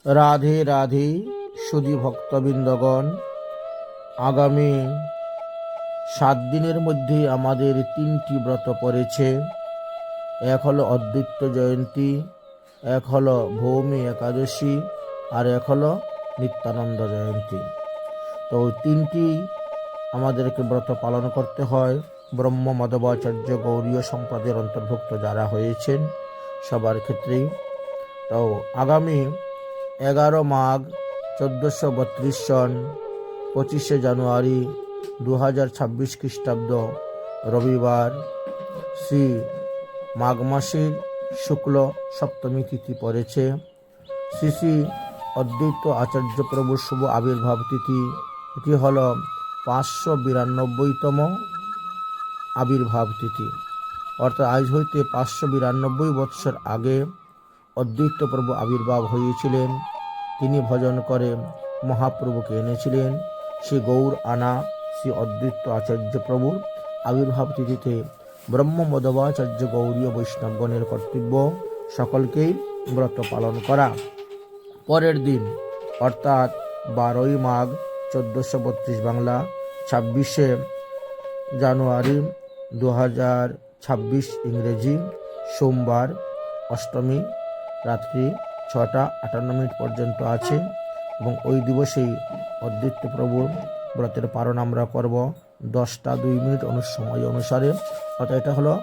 রাধে রাধে সুধী ভক্তবৃন্দগণ, আগামী 7 দিনের মধ্যে আমাদের 3টি ব্রত পড়েছে। এক হলো অদ্বৈত জয়ন্তী, এক হলো ভৌমি একাদশী, আর এক হলো নিত্যানন্দ জয়ন্তী। তো 3টি আমাদেরকে ব্রত পালন করতে হয়। ব্রহ্ম মাধবাচার্য গৌড়ীয় সম্প্রদায়ের অন্তর্ভুক্ত যারা হয়েছেন সবার ক্ষেত্রেই। তো আগামী 11 মাঘ 1432 সন 25শে জানুয়ারি 2026 খ্রিস্টাব্দ রবিবার, শ্রী মাঘ মাসের শুক্ল সপ্তমী তিথি পড়েছে। শ্রী শ্রী অদ্বৈত আচার্য প্রভুর শুভ আবির্ভাব তিথি। এটি হল 592তম আবির্ভাব তিথি, অর্থাৎ আজ হইতে 592 বৎসর আগে অদ্বৈত প্রভু আবির্ভাব হয়েছিলেন। তিনি ভজন করে মহাপ্রভুকে এনেছিলেন। শ্রী গৌর আনা শ্রী অদ্বৈত আচার্য প্রভুর আবির্ভাব তিথিতে ব্রহ্ম মধ্বাচার্য গৌড়ীয় বৈষ্ণবগণের কর্তব্য সকলকেই ব্রত পালন করা। পরের দিন অর্থাৎ 12ই মাঘ 1432 বাংলা, 26শে জানুয়ারি 2026 ইংরেজি সোমবার, অষ্টমী রাত্রি 6টা 58 পর্যন্ত আছে এবং ওই দিবসেই অদ্বৈত প্রভুর ব্রতের পালন আমরা করব 10টা 2 মিনিট সময় অনুসারে। অর্থাৎ এটা হলো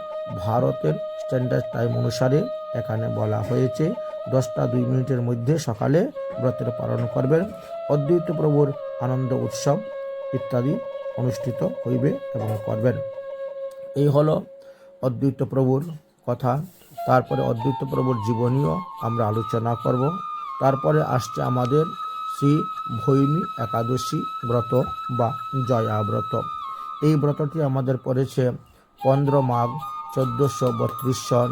ভারতের স্ট্যান্ডার্ড টাইম অনুসারে এখানে বলা হয়েছে 10টা 2 মিনিটের মধ্যে সকালে ব্রতের পালন করবেন। অদ্বৈত প্রভুর আনন্দ উৎসব ইত্যাদি অনুষ্ঠিত হইবে এবং করবেন। এই হলো অদ্বৈত প্রভুর কথা। তারপরে অদ্বৈত প্রভুর জীবনীও আমরা আলোচনা করব। তারপরে আসছে আমাদের শ্রী ভৌমি একাদশী ব্রত বা জয়া ব্রত। এই ব্রতটি আমাদের পড়েছে 15 মাঘ 1432 সন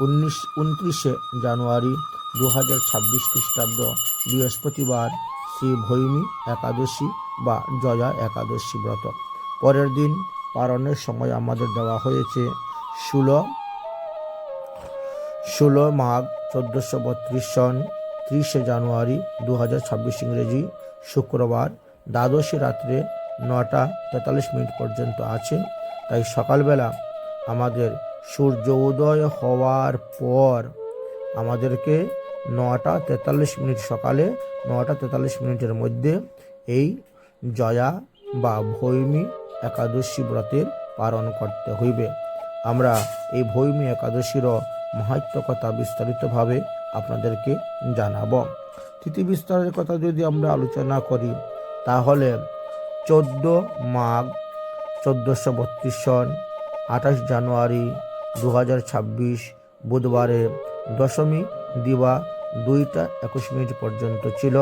29শে জানুয়ারি 2026 খ্রিস্টাব্দ বৃহস্পতিবার, শ্রী ভৌমি একাদশী বা জয়া একাদশী ব্রত। পরের দিন পালনের সময় আমাদের দেওয়া হয়েছে 16 মাঘ 1432 সন 30শে জানুয়ারি 2026 ইংরেজি শুক্রবার, দ্বাদশী রাত্রে 9টা 43 মিনিট পর্যন্ত আছে। তাই সকালবেলা আমাদের সূর্য উদয় হওয়ার পর আমাদেরকে 9টা 43 মিনিট, সকালে 9টা 43 মিনিটের মধ্যে এই জয়া বা ভৌমি একাদশী ব্রতের পালন করতে হইবে। আমরা এই ভৌমি একাদশীরও মাহাত্ম্য কথা বিস্তারিতভাবে আপনাদেরকে জানাব। তিথি বিস্তারের কথা যদি আমরা আলোচনা করি তাহলে 14 মাঘ 1432 সন 28 জানুয়ারি 2026 বুধবারে দশমী দিবা 2টা 21 মিনিট পর্যন্ত ছিল।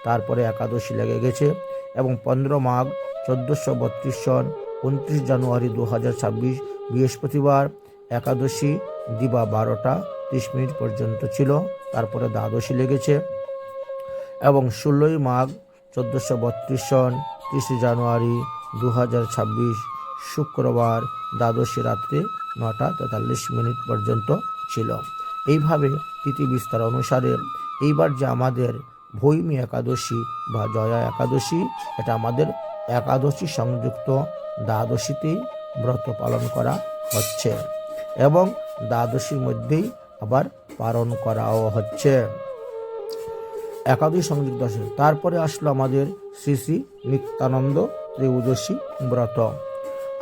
তারপরে একাদশী লেগে গেছে এবং 15 মাঘ 1432 সন 29 জানুয়ারি 2026 বৃহস্পতিবার একাদশী দিবা 12টা 30 মিনিট পর্যন্ত ছিল। তারপরে দ্বাদশী লেগেছে এবং 16ই মাঘ 1432 সন 30 জানুয়ারি 2026 শুক্রবার দ্বাদশী রাত্রে 9টা 43 মিনিট পর্যন্ত ছিল। এইভাবে তিথি বিস্তার অনুসারে এইবার যে আমাদের ভৌমি একাদশী বা জয়া একাদশী, এটা আমাদের একাদশী সংযুক্ত দ্বাদশীতেই ব্রত পালন করা হচ্ছে এবং দ্বাদশীর মধ্যেই আবার পালন করাও হচ্ছে একাদশী সংযুক্ত। তারপরে আসলো আমাদের শ্রী শ্রী নিত্যানন্দ ত্রয়োদশী ব্রত।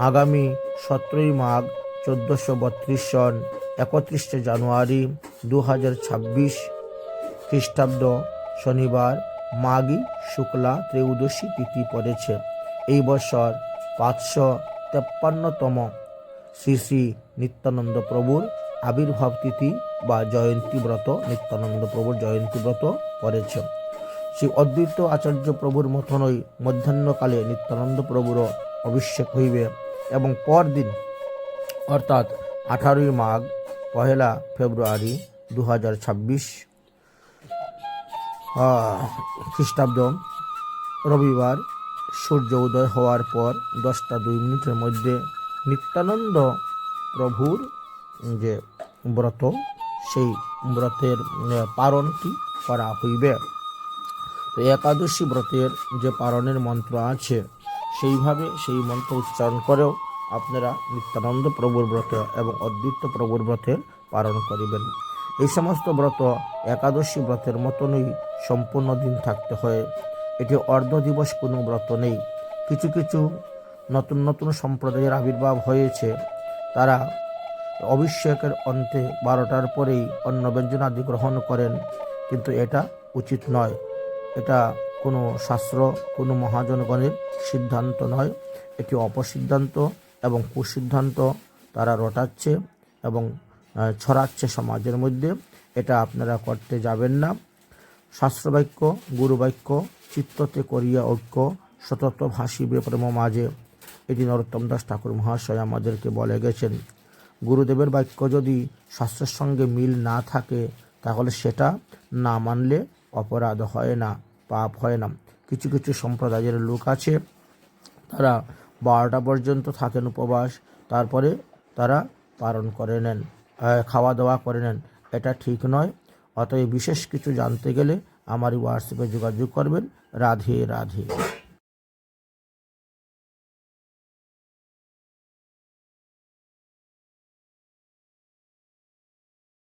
আগামী 17ই মাঘ 1432 সন 31শে জানুয়ারি 2026 খ্রিস্টাব্দ শনিবার মাঘী শুক্লা ত্রয়োদশী তিথি পড়েছে। এই বছর 553তম শ্রী শ্রী নিত্যানন্দ প্রভুর আবির্ভাব তিথি বা জয়ন্তী ব্রত, নিত্যানন্দ প্রভুর জয়ন্তী ব্রত পড়েছে। শ্রী অদ্বৈত আচার্য প্রভুর মতনই মধ্যাহ্নকালে নিত্যানন্দ প্রভুরও অভিষেক হইবে এবং পরদিন অর্থাৎ 18ই মাঘ 1 ফেব্রুয়ারি 2026 খ্রিস্টাব্দ রবিবার সূর্য উদয় হওয়ার পর 10টা 2 মিনিটের মধ্যে নিত্যানন্দ প্রভুর যে ব্রত সেই ব্রতের পালনটি করা হইবে। তো একাদশী ব্রতের যে পালনের মন্ত্র আছে সেইভাবে সেই মন্ত্র উচ্চারণ করেও আপনারা নিত্যানন্দ প্রভুর ব্রত এবং অদ্বৈত প্রভুর ব্রতের পালন করিবেন। এই সমস্ত ব্রত একাদশী ব্রতের মতনই সম্পূর্ণ দিন থাকতে হয়। এটি অর্ধ দিবস কোনো ব্রত নেই। কিছু কিছু নতুন নতুন সম্প্রদায়ের আবির্ভাব হয়েছে, তারা অভিষেকের অন্তে 12টার পরেই অন্ন ব্যঞ্জন আদি গ্রহণ করেন, কিন্তু এটা উচিত নয়। এটা কোনো শাস্ত্র, কোনো মহাজনগণের সিদ্ধান্ত নয়। এটি অপসিদ্ধান্ত এবং কুসিদ্ধান্ত তারা রটাচ্ছে এবং ছড়াচ্ছে সমাজের মধ্যে। এটা আপনারা করতে যাবেন না। শাস্ত্রবাক্য গুরুবাক্য চিত্ততে করিয়া ঐক্য সতত ভাসিবে প্রেম মাঝে, এটি নরোত্তম দাস ঠাকুর মহাশয় আমাদেরকে বলে গেছেন। গুরুদেবের বাক্য যদি শাস্ত্রের সঙ্গে মিল না থাকে তাহলে সেটা না মানলে অপরাধ হয় না, পাপ হয় না। কিছু কিছু সম্প্রদায়ের লোক আছে, তারা 12টা পর্যন্ত থাকেন উপবাস, তারপরে তারা পালন করে নেন, খাওয়া দাওয়া করে নেন। এটা ঠিক নয়। অতএব বিশেষ কিছু জানতে গেলে আমার হোয়াটসঅ্যাপে যোগাযোগ করবেন। রাধে রাধে।